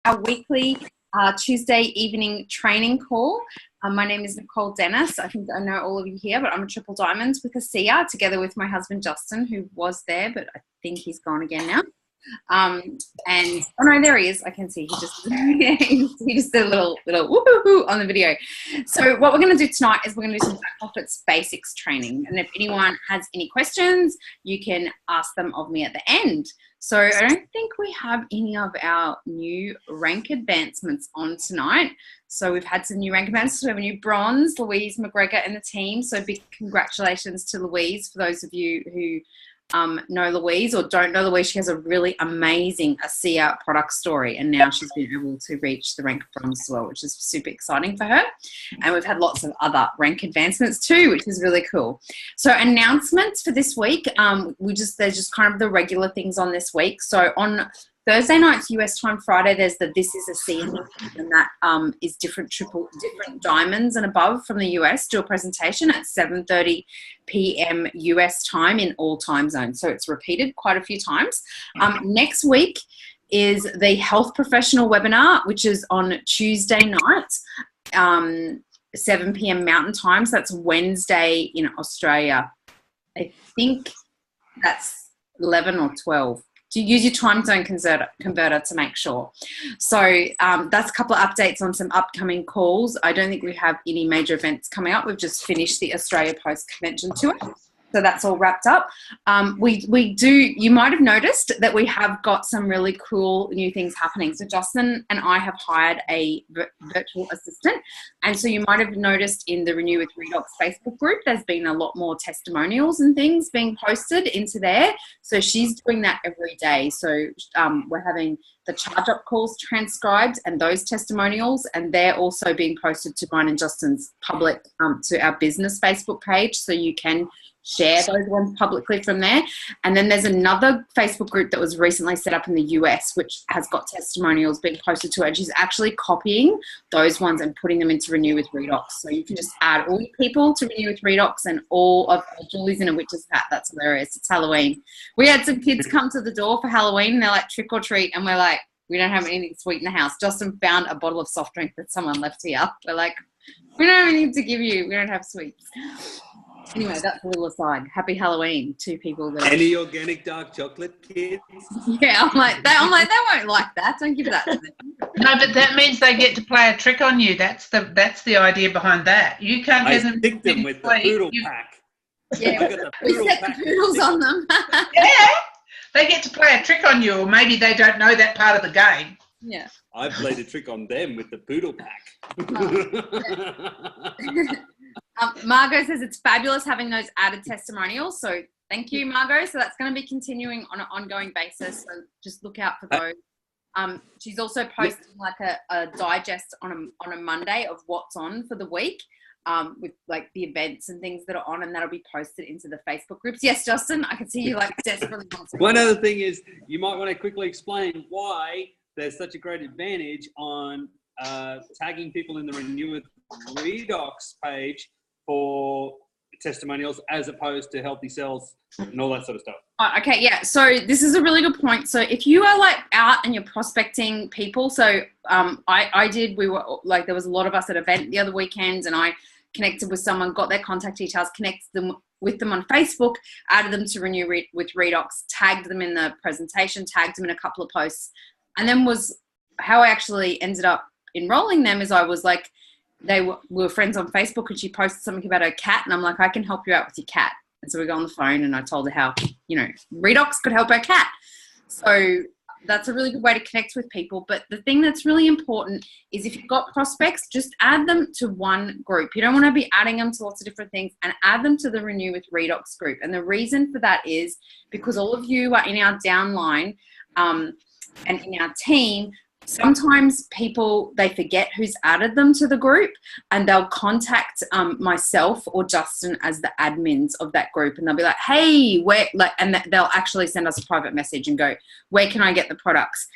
our weekly Tuesday evening training call. My name is Nicole Dennis. I think I know all of you here, but I'm a Triple Diamonds with ASEA, together with my husband Justin, who was there, but I think he's gone again now. And oh no, there he is. I can see he just he just did a little woohoo on the video. So what we're going to do tonight is we're going to do some back office basics training, and if anyone has any questions, you can ask them of me at the end. So I don't think we have any of our new rank advancements on tonight. So we've had some new rank advancements. We have a new bronze, Louise McGregor, and the team. So big congratulations to Louise. For those of you who know Louise or don't know Louise, she has a really amazing ASEA product story, and now she's been able to reach the rank of bronze as well, which is super exciting for her. And we've had lots of other rank advancements too, which is really cool. So announcements for this week, there's just kind of the regular things on this week. So on Thursday nights US time, Friday there's the This Is ASEA, and that is different diamonds and above from the US do a presentation at 7:30 p.m. US time in all time zones. So it's repeated quite a few times. Next week is the Health Professional webinar, which is on Tuesday night, 7 p.m. Mountain time. So that's Wednesday in Australia. I think that's 11 or 12. To use your time zone converter to make sure. So that's a couple of updates on some upcoming calls. I don't think we have any major events coming up. We've just finished the Australia Post Convention tour. So that's all wrapped up. You might have noticed that we have got some really cool new things happening. So Justin and I have hired a virtual assistant. And so you might have noticed in the Renew with Redox Facebook group, there's been a lot more testimonials and things being posted into there. So she's doing that every day. So we're having the charge up calls transcribed and those testimonials, and they're also being posted to mine and Justin's public, to our business Facebook page. So you can share those ones publicly from there. And then there's another Facebook group that was recently set up in the US, which has got testimonials being posted to it. She's actually copying those ones and putting them into Renew with Redox. So you can just add all your people to Renew with Redox, and all of Julie's in a witch's hat. That's hilarious. It's Halloween. We had some kids come to the door for Halloween, and they're like, trick or treat. And we're like, we don't have anything sweet in the house. Justin found a bottle of soft drink that someone left here. We're like, we don't have anything to give you. We don't have sweets. Anyway, that's a little aside. Happy Halloween to people. Any organic dark chocolate, kids? Yeah, I'm like, they won't like that. Don't give that to them. No, but that means they get to play a trick on you. That's the idea behind that. You can't get them. Stick them with the poodle pack. Yeah, we set the poodles on them. Yeah, they get to play a trick on you, or maybe they don't know that part of the game. Yeah. I played a trick on them with the poodle pack. Margot says it's fabulous having those added testimonials. So thank you, Margot. So that's going to be continuing on an ongoing basis. So just look out for those. She's also posting like a digest on a Monday of what's on for the week, with like the events and things that are on, and that'll be posted into the Facebook groups. Yes, Justin, I can see you like desperately. One other thing is you might want to quickly explain why there's such a great advantage on tagging people in the Renew with Redox page for testimonials as opposed to healthy cells and all that sort of stuff. Okay, yeah. So this is a really good point. So if you are like out and you're prospecting people, so we were like, there was a lot of us at an event the other weekend, and I connected with someone, got their contact details, connected them with them on Facebook, added them to Renew with Redox, tagged them in the presentation, tagged them in a couple of posts, and then was how I actually ended up enrolling them is I was like, we were friends on Facebook, and she posted something about her cat, and I'm like, I can help you out with your cat. And so we got on the phone, and I told her how, Redox could help her cat. So that's a really good way to connect with people. But the thing that's really important is if you've got prospects, just add them to one group. You don't want to be adding them to lots of different things, and add them to the Renew with Redox group. And the reason for that is because all of you are in our downline and in our team. Sometimes people, they forget who's added them to the group, and they'll contact myself or Justin as the admins of that group, and they'll be like, hey, and they'll actually send us a private message and go, where can I get the products?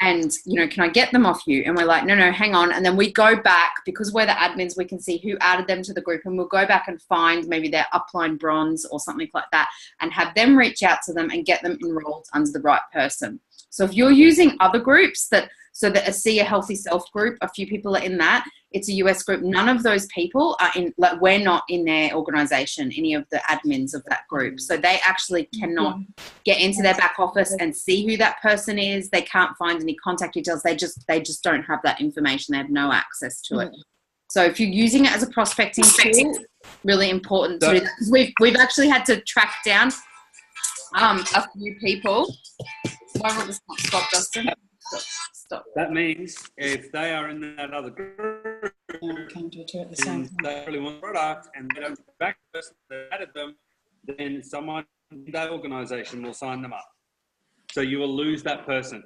And, can I get them off you? And we're like, no, hang on. And then we go back, because we're the admins, we can see who added them to the group, and we'll go back and find maybe their upline bronze or something like that, and have them reach out to them and get them enrolled under the right person. So if you're using other groups that So the ASEA Healthy Self group, a few people are in that. It's a US group. None of those people are in, like, we're not in their organization, any of the admins of that group. So they actually cannot get into their back office and see who that person is. They can't find any contact details. They just don't have that information. They have no access to it. So if you're using it as a prospecting tool, really important to do that. 'Cause we've actually had to track down a few people. Why will this not stop, Justin? Stop. That means if they are in that other group Can't do two at the and same time. they really want the product and they don't get back to us, they added them, then someone in that organization will sign them up. So you will lose that person.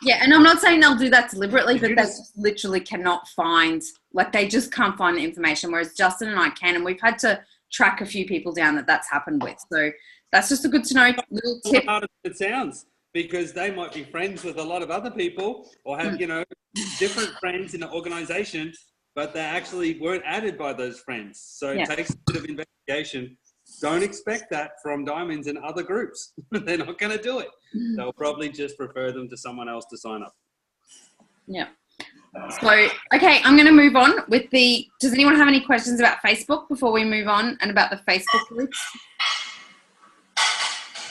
Yeah, and I'm not saying they'll do that deliberately, but You they just- just literally cannot find, like, they just can't find the information, whereas Justin and I can, and we've had to track a few people down that that's happened with. So that's just a good to know little tip. Harder than it sounds, because they might be friends with a lot of other people or have, you know, different friends in an organization, but they actually weren't added by those friends. So it takes a bit of investigation. Don't expect that from diamonds and other groups. They're not going to do it. They'll probably just refer them to someone else to sign up. Yeah. So, okay, I'm going to move on with the, does anyone have any questions about Facebook before we move on, and about the Facebook groups?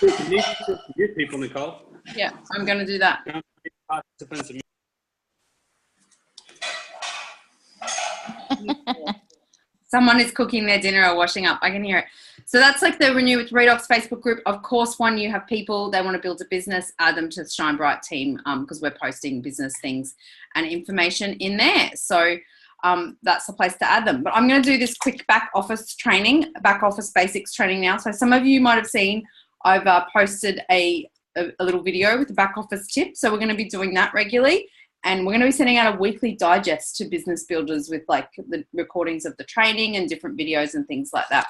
You mute people, Nicole. Yeah, I'm going to do that. Participants are Someone is cooking their dinner or washing up. I can hear it. So that's like the Renew with Redox Facebook group. Of course, one, you have people, they want to build a business, add them to the Shine Bright team, because we're posting business things and information in there. So that's the place to add them. But I'm going to do this quick back office basics training now. So some of you might have seen I've posted a little video with the back office tip. So we're going to be doing that regularly. And we're going to be sending out a weekly digest to business builders with, like, the recordings of the training and different videos and things like that.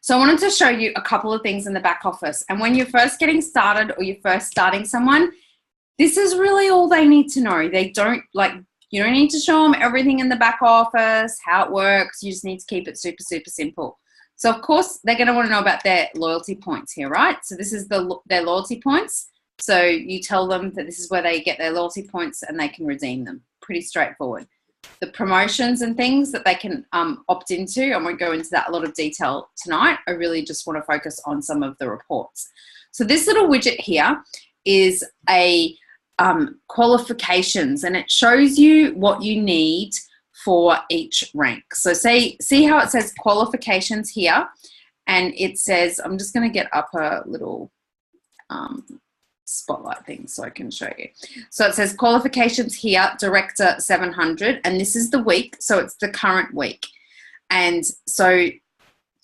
So I wanted to show you a couple of things in the back office. And when you're first getting started or you're first starting someone, this is really all they need to know. They don't, like, you don't need to show them everything in the back office, how it works. You just need to keep it super, super simple. So, of course, they're going to want to know about their loyalty points here, right? So this is their loyalty points. So you tell them that this is where they get their loyalty points and they can redeem them. Pretty straightforward. The promotions and things that they can opt into, I won't go into that a lot of detail tonight. I really just want to focus on some of the reports. So this little widget here is a qualifications, and it shows you what you need for each rank. So see how it says qualifications here, and it says, I'm just going to get up a little spotlight thing so I can show you. So it says qualifications here, Director 700, and this is the week, so it's the current week. And so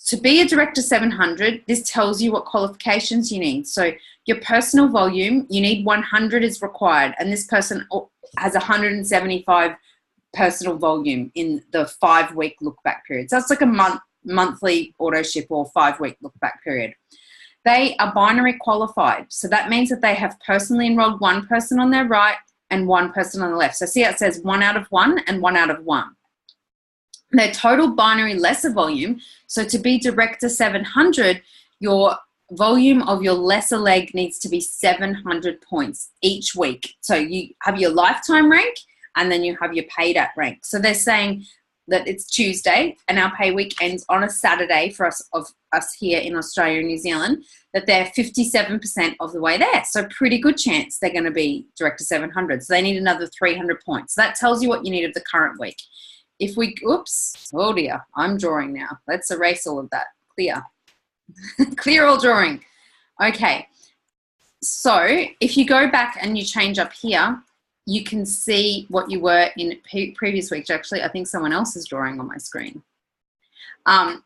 to be a Director 700, this tells you what qualifications you need. So your personal volume, you need 100 is required, and this person has 175 personal volume in the 5-week look back period. So it's like a monthly auto ship or 5-week look back period. They are binary qualified. So that means that they have personally enrolled one person on their right and one person on the left. So see how it says 1 out of 1 and 1 out of 1. Their total binary lesser volume. So to be Director 700, your volume of your lesser leg needs to be 700 points each week. So you have your lifetime rank and then you have your paid at rank. So they're saying that it's Tuesday and our pay week ends on a Saturday for us here in Australia and New Zealand, that they're 57% of the way there. So pretty good chance they're going to be Director 700. So they need another 300 points. So that tells you what you need of the current week. If we, oops, oh dear, I'm drawing now. Let's erase all of that. Clear. Clear all drawing. Okay. So if you go back and you change up here, you can see what you were in previous weeks. Actually, I think someone else is drawing on my screen.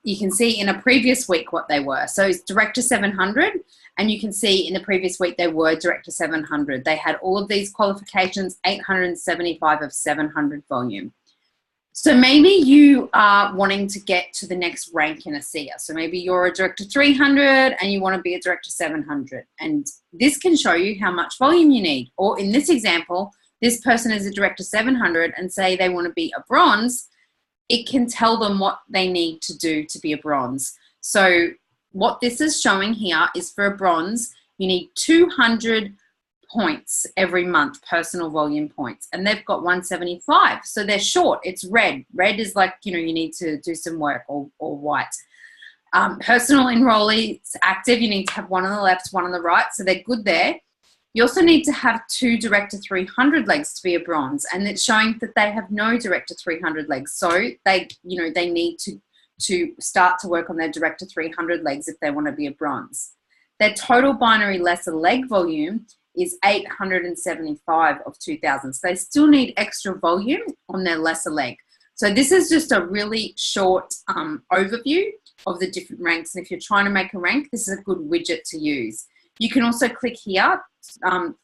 You can see in a previous week what they were. So it's Director 700, and you can see in the previous week they were Director 700. They had all of these qualifications, 875 of 700 volume. So maybe you are wanting to get to the next rank in ASEA. So maybe you're a Director 300 and you want to be a Director 700. And this can show you how much volume you need. Or in this example, this person is a Director 700 and say they want to be a bronze, it can tell them what they need to do to be a bronze. So what this is showing here is for a bronze, you need 200 points every month, personal volume points, and they've got 175. So they're short. It's red. Red is like, you need to do some work, or white. Personal enrollees active, you need to have one on the left, one on the right. So they're good there. You also need to have 2 Director 300 legs to be a bronze, and it's showing that they have no Director 300 legs. So they need to start to work on their Director 300 legs if they want to be a bronze. Their total binary lesser leg volume is 875 of 2,000. So they still need extra volume on their lesser leg. So this is just a really short overview of the different ranks. And if you're trying to make a rank, this is a good widget to use. You can also click here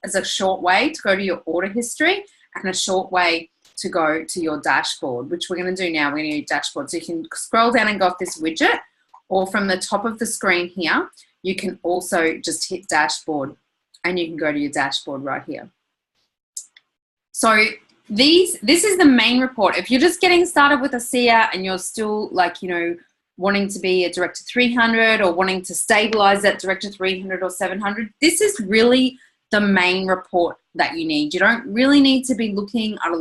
as a short way to go to your order history, and a short way to go to your dashboard, which we're going to do now. We're going to do dashboard. So you can scroll down and go off this widget, or from the top of the screen here, you can also just hit dashboard, and you can go to your dashboard right here. So this is the main report. If you're just getting started with ASEA and you're still wanting to be a Director 300 or wanting to stabilize that Director 300 or 700, this is really the main report that you need. You don't really need to be looking at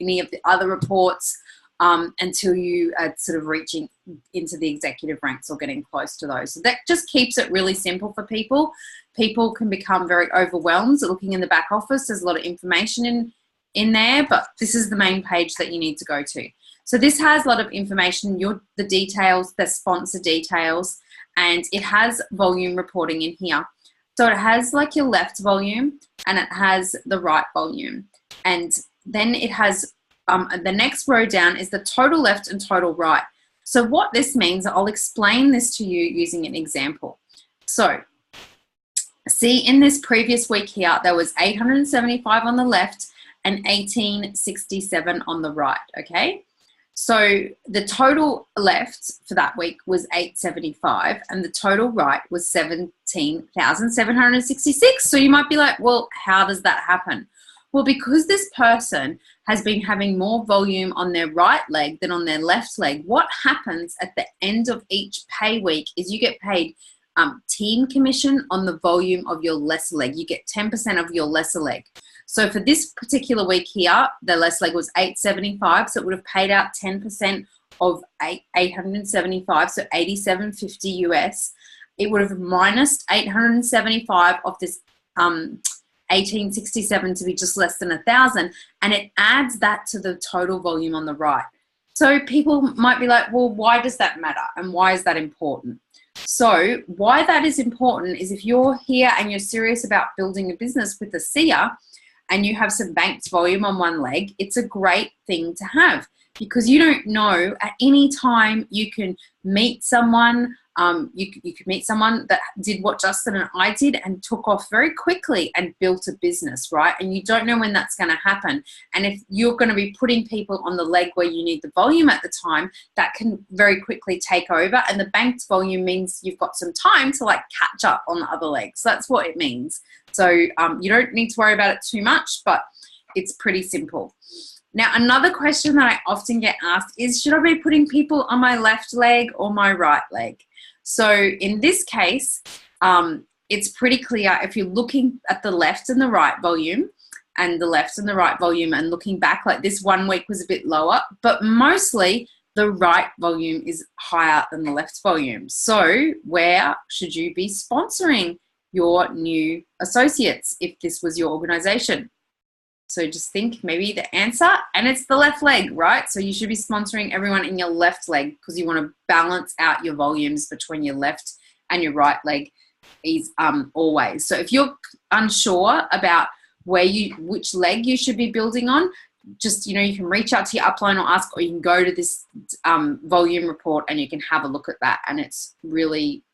any of the other reports until you are sort of reaching into the executive ranks or getting close to those. So that just keeps it really simple for people. People can become very overwhelmed looking in the back office. There's a lot of information in there, but this is the main page that you need to go to. So this has a lot of information, the details, the sponsor details, and it has volume reporting in here. So it has like your left volume, and it has the right volume. And then it has, the next row down is the total left and total right. So what this means, I'll explain this to you using an example. So see, in this previous week here, there was 875 on the left and 1867 on the right, okay? So the total left for that week was 875, and the total right was 17,766. So you might be like, well, how does that happen? Well, because this person has been having more volume on their right leg than on their left leg, what happens at the end of each pay week is you get paid team commission on the volume of your lesser leg. You get 10% of your lesser leg. So for this particular week here, the lesser leg was 875, so it would have paid out 10% of 875, so 87.50 US. It would have minus 875 of this 1867 to be just less than 1,000, and it adds that to the total volume on the right. So people might be like, well, why does that matter, and why is that important? So why that is important is if you're here and you're serious about building a business with ASEA, and you have some banked volume on one leg, it's a great thing to have, because you don't know at any time you can meet someone. You could meet someone that did what Justin and I did and took off very quickly and built a business, right? And you don't know when that's going to happen. And if you're going to be putting people on the leg where you need the volume at the time, that can very quickly take over. And the banked volume means you've got some time to like catch up on the other leg. So that's what it means. So you don't need to worry about it too much, but it's pretty simple. Now, another question that I often get asked is, should I be putting people on my left leg or my right leg? So in this case, it's pretty clear if you're looking at the left and the right volume, and the left and the right volume, and looking back, like this 1 week was a bit lower, but mostly the right volume is higher than the left volume. So where should you be sponsoring your new associates if this was your organization? So just think maybe the answer, and it's the left leg, right? So you should be sponsoring everyone in your left leg, because you want to balance out your volumes between your left and your right leg is always. So if you're unsure about which leg you should be building on, just, you can reach out to your upline or ask, or you can go to this volume report and you can have a look at that. And it's really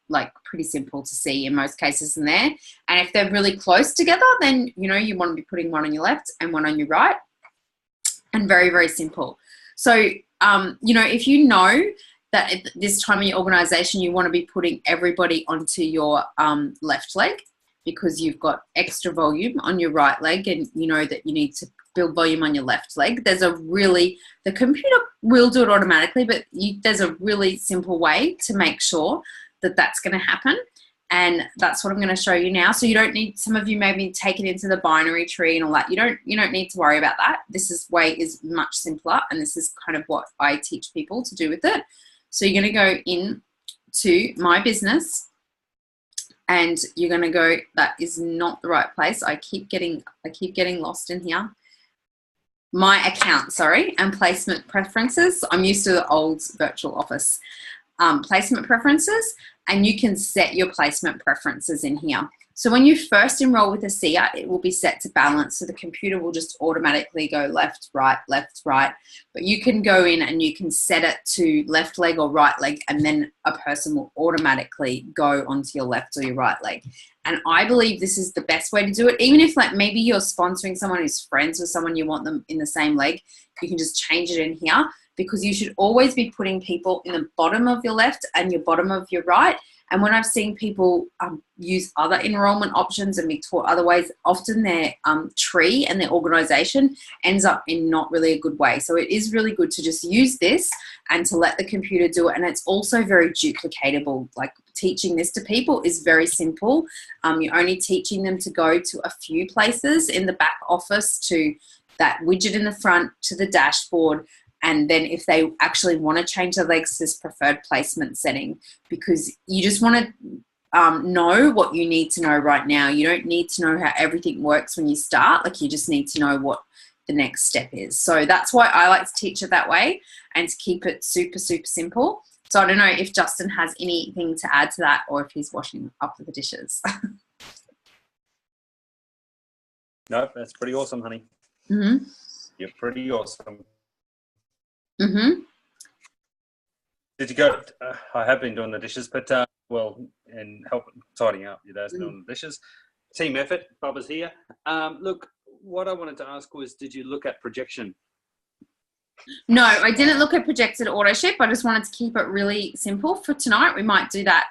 pretty simple to see in most cases in there. And if they're really close together, then you want to be putting one on your left and one on your right, and very, very simple. So if you know that at this time in your organization you want to be putting everybody onto your left leg because you've got extra volume on your right leg, and you know that you need to build volume on your left leg, the computer will do it automatically, but there's a really simple way to make sure that that's going to happen. And that's what I'm going to show you now. So you don't need, some of you maybe take it into the binary tree and all that. You don't need to worry about that. This is much simpler, and this is kind of what I teach people to do with it. So you're going to go in to My Business, and you're going to go, that is not the right place. I keep getting lost in here. My Account, sorry, and Placement Preferences. I'm used to the old Virtual Office. Placement Preferences, and you can set your placement preferences in here. So when you first enroll with ASEA, it will be set to balance, so the computer will just automatically go left, right, but you can go in and you can set it to left leg or right leg, and then a person will automatically go onto your left or your right leg. And I believe this is the best way to do it. Even if like maybe you're sponsoring someone who's friends with someone, you want them in the same leg, you can just change it in here, because you should always be putting people in the bottom of your left and your bottom of your right. And when I've seen people use other enrollment options and be taught other ways, often their tree and their organization ends up in not really a good way. So it is really good to just use this and to let the computer do it. And it's also very duplicatable. Like teaching this to people is very simple. You're only teaching them to go to a few places in the back office, to that widget in the front, to the dashboard. And then if they actually want to change their legs to this preferred placement setting, because you just want to know what you need to know right now. You don't need to know how everything works when you start. Like, you just need to know what the next step is. So that's why I like to teach it that way, and to keep it super, super simple. So I don't know if Justin has anything to add to that, or if he's washing up the dishes. No, that's pretty awesome, honey. Mm-hmm. You're pretty awesome. Mm-hmm. Did you go? I have been doing the dishes, but and helping tidying up. You guys doing the dishes. Team effort. Bubba's here. Look, what I wanted to ask was, did you look at projection? No, I didn't look at projected auto ship. I just wanted to keep it really simple for tonight. We might do that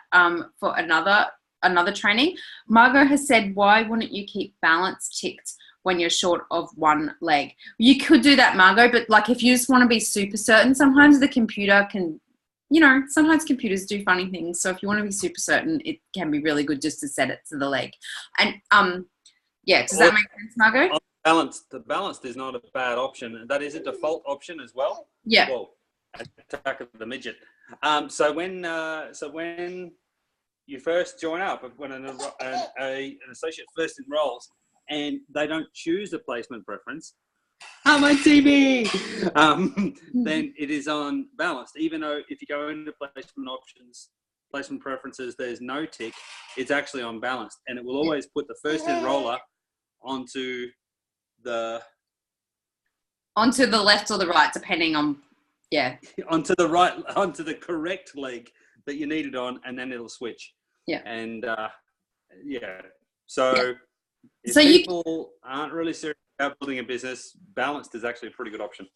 for another training. Margot has said, why wouldn't you keep balance ticked when you're short of one leg? You could do that, Margot, but like if you just want to be super certain, sometimes the computer can, sometimes computers do funny things. So if you want to be super certain, it can be really good just to set it to the leg. And does that make sense, Margot? The balanced is not a bad option. That is a default option as well. Yeah. Well, attack of the midget. So when you first join up, when an associate first enrolls, and they don't choose a placement preference, my TV, then it is on balanced. Even though if you go into placement options, placement preferences, there's no tick, it's actually on balanced, and it will always put the first enroller onto the left or the right, depending on, onto the right, onto the correct leg that you need it on, and then it'll switch. Yeah. And so. Yeah. If people aren't really serious about building a business, balanced is actually a pretty good option.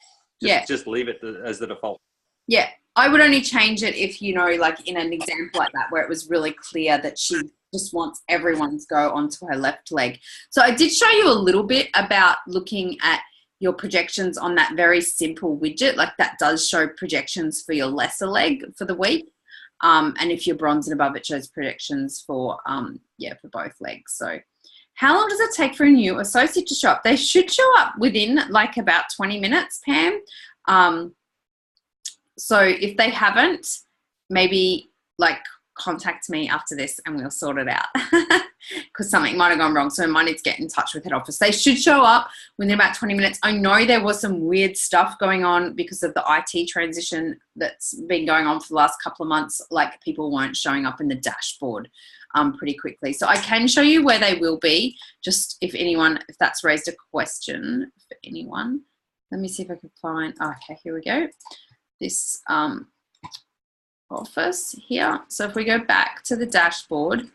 Just leave it as the default. Yeah. I would only change it if, like in an example like that, where it was really clear that she just wants everyone to go onto her left leg. So I did show you a little bit about looking at your projections on that very simple widget. Like that does show projections for your lesser leg for the week. And if you're bronze and above, it shows projections for both legs. So how long does it take for a new associate to show up? They should show up within like about 20 minutes, Pam. So if they haven't, maybe like contact me after this and we'll sort it out, because something might have gone wrong. So I might need to get in touch with head office. They should show up within about 20 minutes. I know there was some weird stuff going on because of the IT transition that's been going on for the last couple of months. Like people weren't showing up in the dashboard pretty quickly. So I can show you where they will be, just if that's raised a question for anyone. Let me see if I can find, okay, here we go. This office here. So if we go back to the dashboard,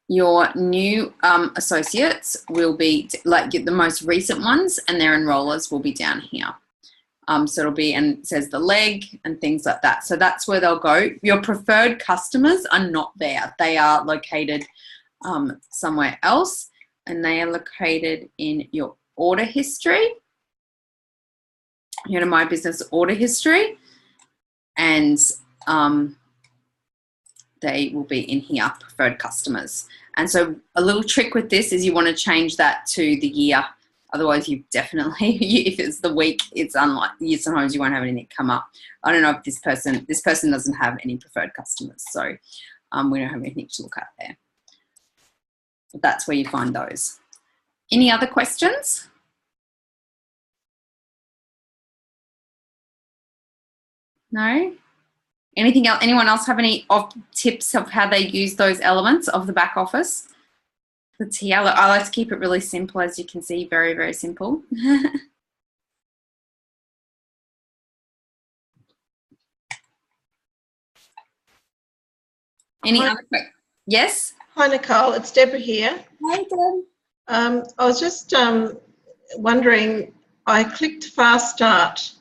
your new associates will be like the most recent ones, and their enrollers will be down here. So it'll be, and it says the leg and things like that. So that's where they'll go. Your preferred customers are not there. They are located somewhere else, and they are located in your order history. You know, My Business order history. And they will be in here, preferred customers. And so a little trick with this is you want to change that to the year. Otherwise, you definitely, if it's the week, it's unlikely. Sometimes you won't have anything come up. I don't know if this person doesn't have any preferred customers. So we don't have anything to look at there. But that's where you find those. Any other questions? No? Anything else? Anyone else have any tips of how they use those elements of the back office? The TL, I like to keep it really simple, as you can see, very, very simple. Any other questions? Yes? Hi, Nicole. It's Deborah here. Hi, Deb. I was just wondering, I clicked Fast Start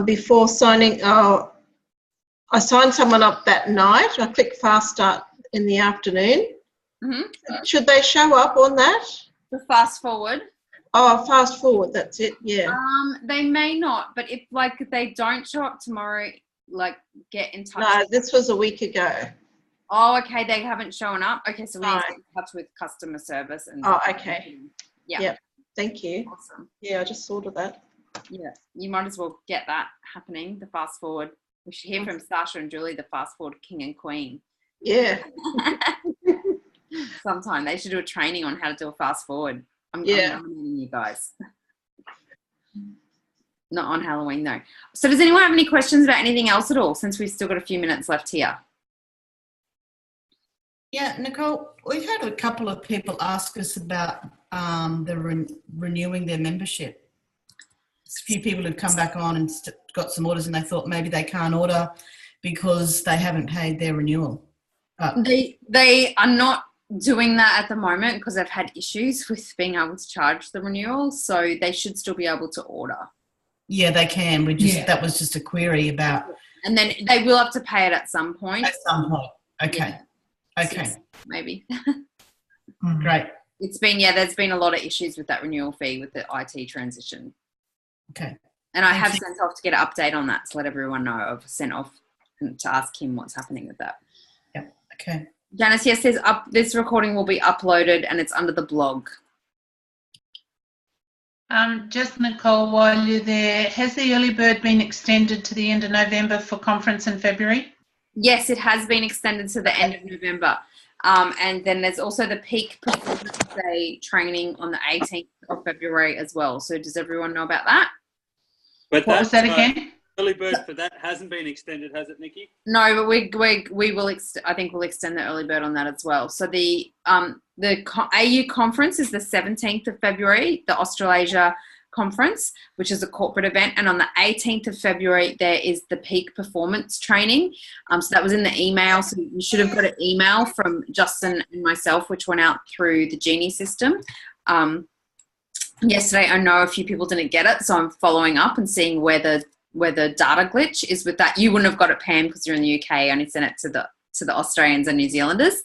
before signing. I signed someone up that night. I clicked Fast Start in the afternoon. Mm-hmm. Should they show up on that? The fast forward. Oh, fast forward. That's it. Yeah. They may not, but if they don't show up tomorrow, get in touch. No, this was a week ago. Oh, okay. They haven't shown up. Okay, so we need to get in touch with customer service. Okay. Yeah. Yep. Thank you. Awesome. Yeah, I just thought of that. Yeah, you might as well get that happening. The fast forward. We should hear from Sasha and Julie, the fast forward king and queen. Yeah. Sometime they should do a training on how to do a fast forward. I'm nominating you guys. Not on Halloween though. So does anyone have any questions about anything else at all, since we've still got a few minutes left here? Yeah, Nicole, we've had a couple of people ask us about renewing their membership. There's a few people who've come back on and got some orders, and they thought maybe they can't order because they haven't paid their renewal. They are not doing that at the moment because they've had issues with being able to charge the renewal, so they should still be able to order. Yeah, they can. That was just a query about. And then they will have to pay it at some point. At some point. Okay. Yeah. Okay. Maybe. Great. There's been a lot of issues with that renewal fee with the IT transition. Okay. And I have sent off to get an update on that to let everyone know. I've sent off to ask him what's happening with that. Yeah. Okay. Janice, yes, this recording will be uploaded and it's under the blog. Just Nicole, while you're there, has the early bird been extended to the end of November for conference in February? Yes, it has been extended to the end of November. And then there's also the Peak Performance Day training on the 18th of February as well. So does everyone know about that? But what was that again? Early bird for that hasn't been extended, has it, Nikki? No, but we will. I think we'll extend the early bird on that as well. So the AU conference is the 17th of February, the Australasia conference, which is a corporate event, and on the 18th of February there is the Peak Performance training. So that was in the email. So you should have got an email from Justin and myself, which went out through the Genie system. Yesterday, I know a few people didn't get it, so I'm following up and seeing where the data glitch is with that. You wouldn't have got it, Pam, because you're in the UK. I only sent it to the Australians and New Zealanders.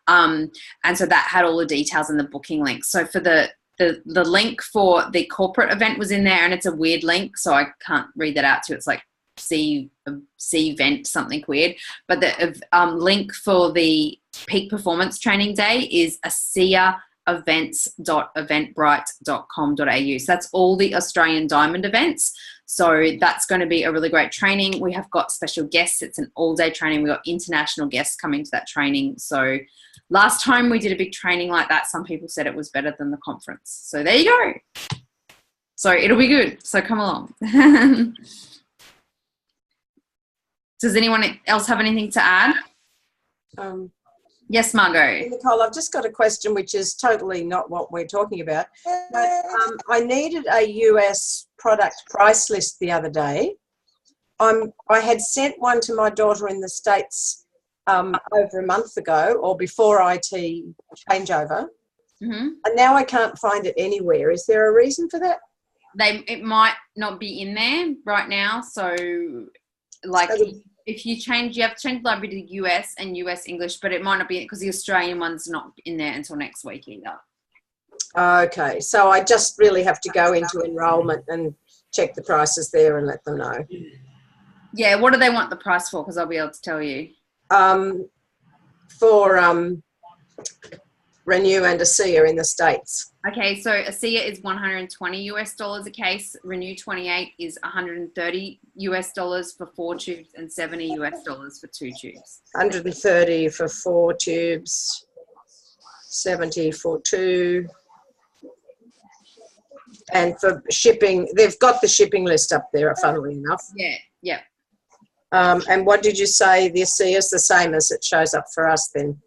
And so that had all the details in the booking link. So for the link for the corporate event was in there, and it's a weird link, so I can't read that out to you. It's like C event, something weird. But the link for the Peak Performance Training Day is asiaevents.eventbrite.com.au. So that's all the Australian Diamond events. So that's going to be a really great training. We have got special guests. It's an all-day training. We've got international guests coming to that training. So last time we did a big training like that, some people said it was better than the conference. So there you go. So it'll be good. So come along. Does anyone else have anything to add? Yes, Margot. Nicole, I've just got a question which is totally not what we're talking about. But I needed a US product price list the other day. I had sent one to my daughter in the States over a month ago, or before IT changeover. Mm-hmm. And now I can't find it anywhere. Is there a reason for that? It might not be in there right now. So if you change, you have to change the library to US and US English, but it might not be, because the Australian one's not in there until next week either. Okay, so I just really have to go into enrolment and check the prices there and let them know. Yeah, what do they want the price for? Because I'll be able to tell you. for Renew and ASEA in the States? Okay, so ASEA is $120 a case. Renew 28 is $130 for 4 tubes and $70 for 2 tubes. 130 for 4 tubes, 70 for 2. And for shipping, they've got the shipping list up there, funnily enough. Yeah, yeah. And what did you say? The ASEA is the same as it shows up for us then?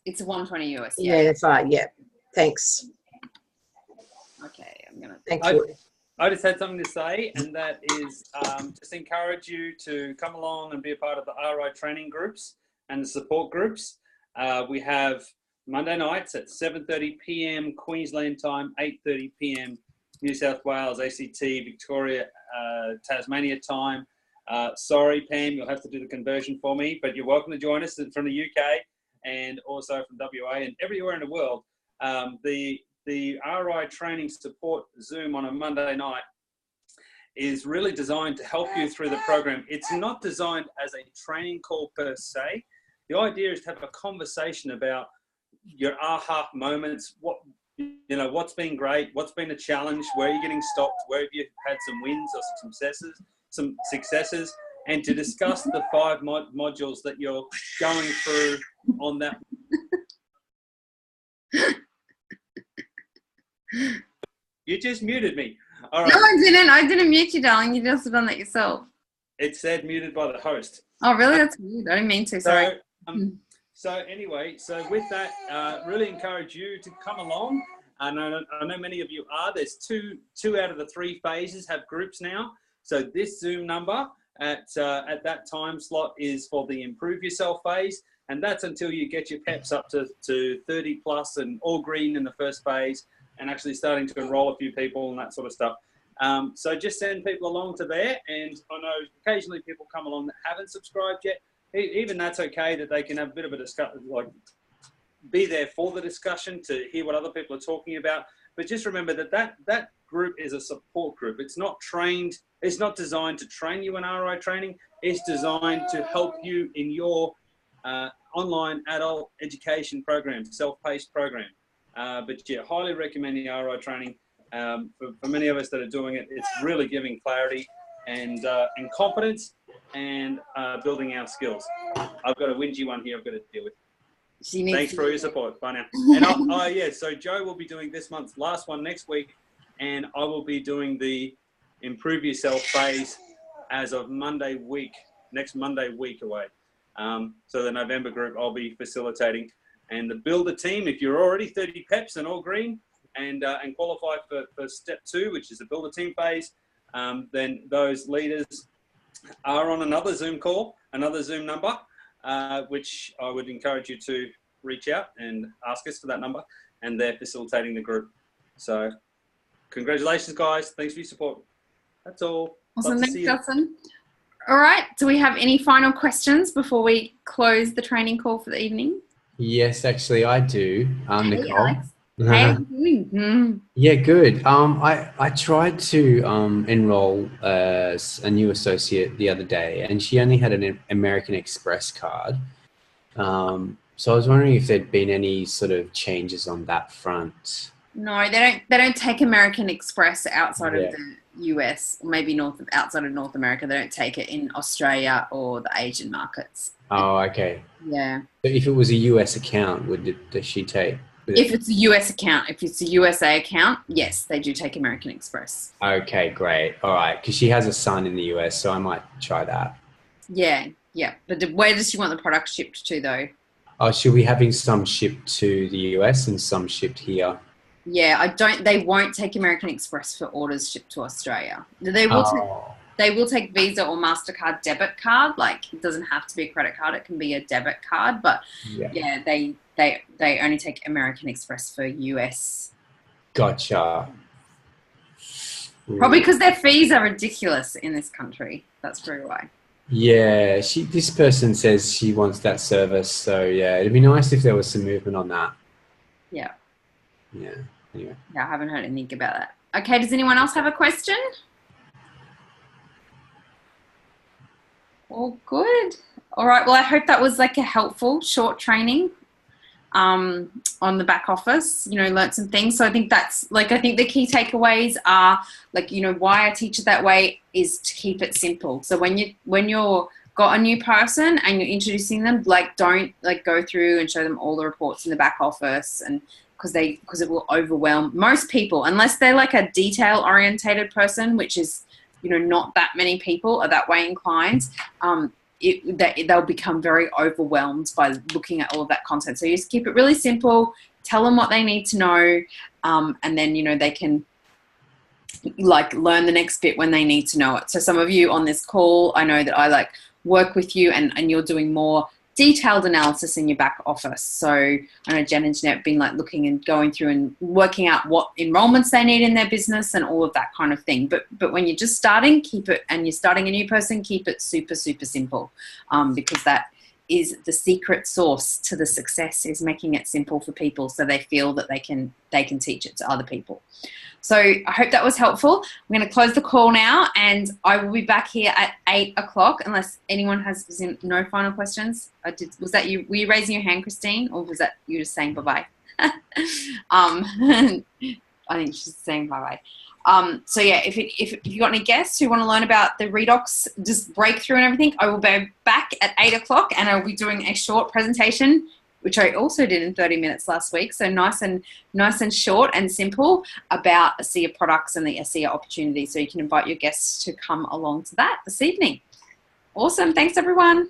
It's $120 US. Yeah, fine. Yeah. Thanks. Okay, I'm gonna. Thank you. I just had something to say, and that is just encourage you to come along and be a part of the RI training groups and the support groups. We have Monday nights at 7:30 p.m. Queensland time, 8:30 p.m. New South Wales, ACT, Victoria, Tasmania time. Sorry, Pam, you'll have to do the conversion for me, but you're welcome to join us from the UK and also from WA and everywhere in the world. The RI training support Zoom on a Monday night is really designed to help you through the program. It's not designed as a training call per se. The idea is to have a conversation about your aha moments, what's been great, what's been a challenge, where are you getting stopped, where have you had some wins or some successes, and to discuss the 5 modules that you're going through on that. You just muted me. All right. No, I didn't. I didn't mute you, darling. You just done that yourself. It said muted by the host. Oh, really? That's weird. I didn't mean to. Sorry. So anyway, so with that, really encourage you to come along. I know many of you are. There's two out of the 3 phases have groups now. So this Zoom number at that time slot is for the Improve Yourself phase, and that's until you get your peps up to 30 plus and all green in the first phase, and actually starting to enroll a few people and that sort of stuff. So just send people along to there, and I know occasionally people come along that haven't subscribed yet. Even that's okay, that they can have a bit of a discussion, like be there for the discussion to hear what other people are talking about. But just remember that group is a support group. It's not trained. It's not designed to train you in RI training. It's designed to help you in your online adult education program, self-paced program. But yeah, highly recommend the RI training. For many of us that are doing it, it's really giving clarity and confidence and building our skills. I've got a whingy one here I've got to deal with. Thanks for your support. Bye now. And so Joe will be doing this month's last one next week, and I will be doing the Improve Yourself phase as of next Monday week away. So the November group I'll be facilitating, and the Builder team, if you're already 30 peps and all green and qualify for step 2, which is the Builder team phase, then those leaders are on another Zoom call, another Zoom number, which I would encourage you to reach out and ask us for that number, and they're facilitating the group. So congratulations, guys. Thanks for your support. That's all. Awesome. Thanks, Justin. All right. Do we have any final questions before we close the training call for the evening? Yes, actually, I do. Hey, Nicole. Alex. How are you doing? Yeah, good. I tried to enroll a new associate the other day, and she only had an American Express card. So I was wondering if there'd been any sort of changes on that front. No, they don't take American Express outside of the US, or maybe outside of North America. They don't take it in Australia or the Asian markets. Oh, okay. Yeah. So if it was a US account, does she take? If it's a US account, if it's a USA account, yes, they do take American Express. Okay, great. All right, because she has a son in the US, so I might try that. Yeah. But where does she want the product shipped to, though? Oh, she'll be having some shipped to the US and some shipped here. Yeah, they won't take American Express for orders shipped to Australia. They will take Visa or MasterCard debit card. Like, it doesn't have to be a credit card. It can be a debit card. But yeah they only take American Express for US. Gotcha. Probably because their fees are ridiculous in this country. That's probably why. Yeah, this person says she wants that service. So yeah, it'd be nice if there was some movement on that. Yeah. Yeah. Anyway. Yeah, I haven't heard anything about that. Okay, does anyone else have a question? All good. All right. Well, I hope that was like a helpful short training on the back office. You know, learnt some things. So I think that's like, I think the key takeaways are like, you know, why I teach it that way is to keep it simple. So when you're got a new person and you're introducing them, like don't like go through and show them all the reports in the back office, and because it will overwhelm most people unless they're like a detail orientated person, which is, you know, not that many people are that way inclined. They'll become very overwhelmed by looking at all of that content. So you just keep it really simple, tell them what they need to know, and then, you know, they can like learn the next bit when they need to know it. So some of you on this call, I know that I like work with you and you're doing more detailed analysis in your back office. So I know Jen and Jeanette have been like looking and going through and working out what enrollments they need in their business and all of that kind of thing. But when you're just starting, keep it, and you're starting a new person, keep it super, super simple, because that is the secret sauce to the success, is making it simple for people so they feel that they can teach it to other people. So I hope that was helpful. I'm going to close the call now, and I will be back here at 8 o'clock unless anyone has no final questions. Was that you? Were you raising your hand, Christine, or was that you just saying bye-bye? I think she's saying bye-bye. So yeah, if you got any guests who want to learn about the redox, just breakthrough and everything, I will be back at 8 o'clock, and I'll be doing a short presentation, which I also did in 30 minutes last week. So nice and short and simple about ASEA products and the ASEA opportunity. So you can invite your guests to come along to that this evening. Awesome. Thanks, everyone.